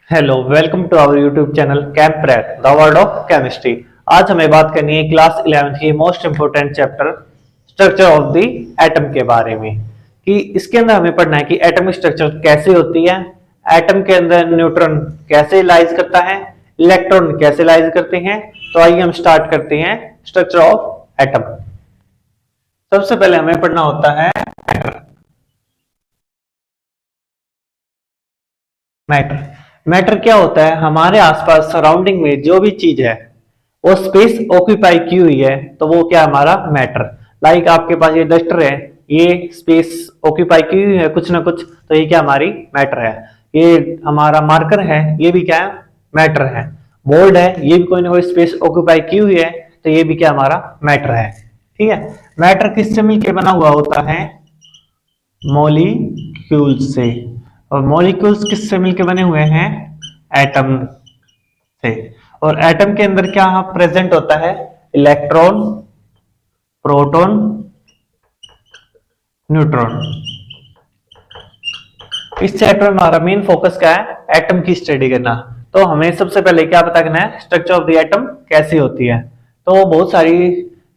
Hello, welcome to our YouTube channel camp prac the world of chemistry. आज हमें बात करनी है क्लास 11th की most important chapter structure of the atom के बारे में। कि इसके अंदर हमें पढ़ना है कि एटम की स्ट्रक्चर कैसे होती है, एटम के अंदर न्यूट्रॉन कैसे लाइज करता है, इलेक्ट्रॉन कैसे लाइज करते हैं। तो आइए हम स्टार्ट करते हैं स्ट्रक्चर ऑफ एटम। सबसे पहले हमें पढ़ना होता है मैटर। मैटर क्या होता है? हमारे आसपास सराउंडिंग में जो भी चीज है वो स्पेस ऑक्यूपाई की हुई है तो वो क्या हमारा मैटर। लाइक आपके पास ये डस्टर है, ये स्पेस ऑक्यूपाई की हुई है कुछ ना कुछ, तो ये क्या हमारी मैटर है। ये हमारा मार्कर है, ये भी क्या है? मैटर है। बोर्ड है, ये भी कोई ना कोई स्पेस ऑक्यूपाई की हुई है तो ये भी क्या हमारा मैटर है। ठीक है। मैटर किससे मिलकर बना हुआ होता है? मॉलिक्यूल से। और मॉलिक्यूल्स किससे मिलकर बने हुए हैं? एटम से। और एटम के अंदर क्या प्रेजेंट होता है? Electron, proton, neutron. इस चैप्टर में हमारा मेन फोकस क्या है? एटम की स्टडी करना। तो हमें सबसे पहले क्या पता करना है? स्ट्रक्चर ऑफ द एटम कैसी होती है। तो बहुत सारी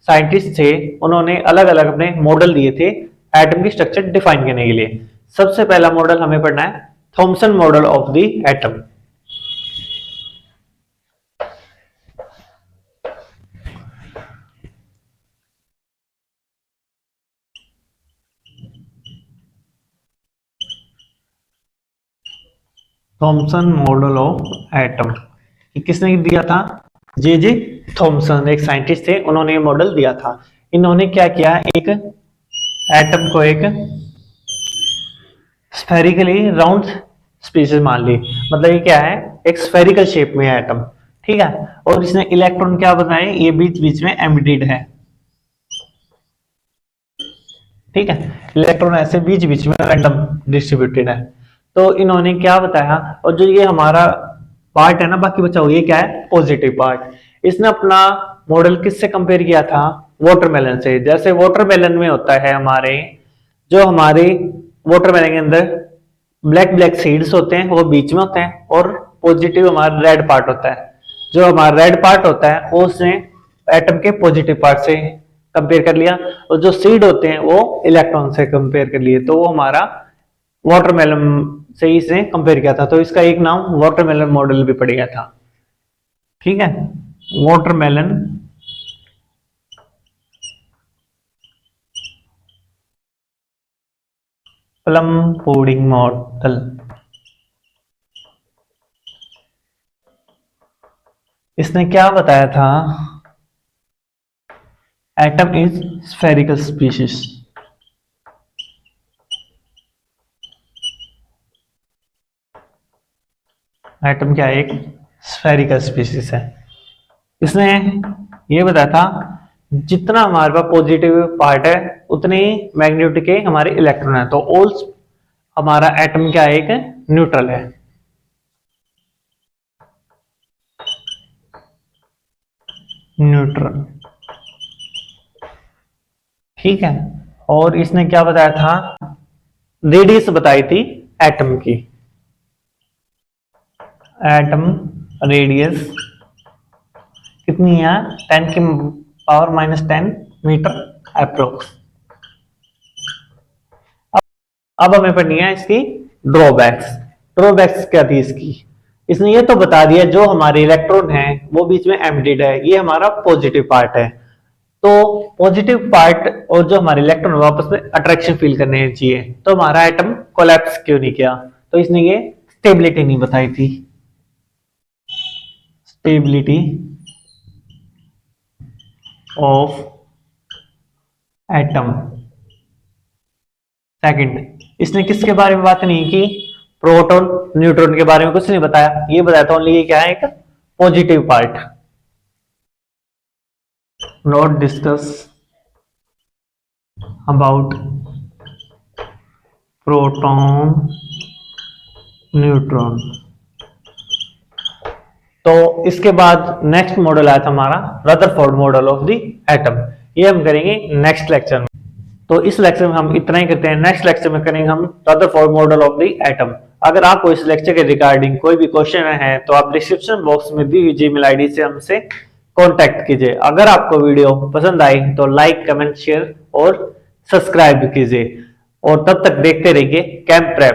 साइंटिस्ट थे, उन्होंने अलग अलग अपने मॉडल दिए थे एटम की स्ट्रक्चर डिफाइन करने के लिए। सबसे पहला मॉडल हमें पढ़ना है Thompson model of the atom. Thompson model of atom किसने दिया था? जे थॉमसन एक साइंटिस्ट थे, उन्होंने ये मॉडल दिया था। इन्होंने क्या किया? एक एटम को एक स्फेरिकली राउंड स्पीसीज मान ली। मतलब ये क्या है? एक स्फेरिकल शेप में है एटम। ठीक है। और इसने इलेक्ट्रॉन क्या बताए? ये बीच बीच में एम्बिडेड है। ठीक है। इलेक्ट्रॉन ऐसे बीच बीच में रैंडम डिस्ट्रीब्यूटेड है। तो इन्होंने क्या बताया? और जो ये हमारा पार्ट है ना, बाकी बचा हुआ, ये क्या है? Positive part. इसने अपना मॉडल किससे कंपेयर किया था? वाटरमेलन से। जैसे वाटरमेलन में होता है हमारे, जो हमारे वाटरमेलन के अंदर ब्लैक ब्लैक सीड्स होते हैं वो बीच में होते हैं, और पॉजिटिव हमारा रेड पार्ट होता है। जो हमारा रेड पार्ट होता है वो उसने एटम के पॉजिटिव पार्ट से कंपेयर कर लिया, और जो सीड होते हैं वो इलेक्ट्रॉन से कंपेयर कर लिए। तो वो हमारा वाटरमेलन से ही इसने कंपेयर किया था। तो इसका एक नाम वाटरमेलन मॉडल भी पड़ गया था। ठीक है। Watermelon plum pudding model. इसने क्या बताया था? Atom is spherical species. Atom क्या है? एक स्फेरिकल स्पीशीज है। इसने ये बताया था जितना हमारे पास पॉजिटिव पार्ट है उतने ही मैग्नेटिक के हमारे इलेक्ट्रॉन है। तो ऑल हमारा एटम क्या है? एक न्यूट्रल है। न्यूट्रल। ठीक है। और इसने क्या बताया था? रेडियस बताई थी एटम की। एटम रेडियस कितनी है? 10 की पावर -10 मीटर अप्रोक्स। अब हमें पढ़नी है इसकी ड्रॉबैक्स। ड्रॉबैक्स क्या थी इसकी? इसने ये तो बता दिया जो हमारे इलेक्ट्रॉन है वो बीच में एम्प्टीड है, ये हमारा पॉजिटिव पार्ट है। तो पॉजिटिव पार्ट और जो हमारे इलेक्ट्रॉन है आपस में अट्रैक्शन फील करने चाहिए। तो हमारा एटम कोलैप्स क्यों नहीं किया? तो इसने ये स्टेबिलिटी नहीं बताई थी। Stability of atom. सेकंड, इसने किसके बारे में बात नहीं की? प्रोटॉन न्यूट्रॉन के बारे में कुछ नहीं बताया। ये बताया था ओनली ये क्या है? एक positive part. Not discuss about proton neutron. तो इसके बाद नेक्स्ट मॉडल आया था हमारा Rutherford model of the atom. ये हम करेंगे नेक्स्ट लेक्चर में। तो इस लेक्चर में हम इतना ही करते हैं। नेक्स्ट लेक्चर में करेंगे हम Rutherford model of the atom. अगर आपको इस लेक्चर के रिगार्डिंग कोई भी क्वेश्चन है तो आप डिस्क्रिप्शन बॉक्स में दी हुई जीमेल आईडी से हमसे कांटेक्ट कीजिए। अगर आपको वीडियो पसंद आई तो लाइक, कमेंट, शेयर और सब्सक्राइब कीजिए और तब तक देखते रहिए कैंप प्रेप।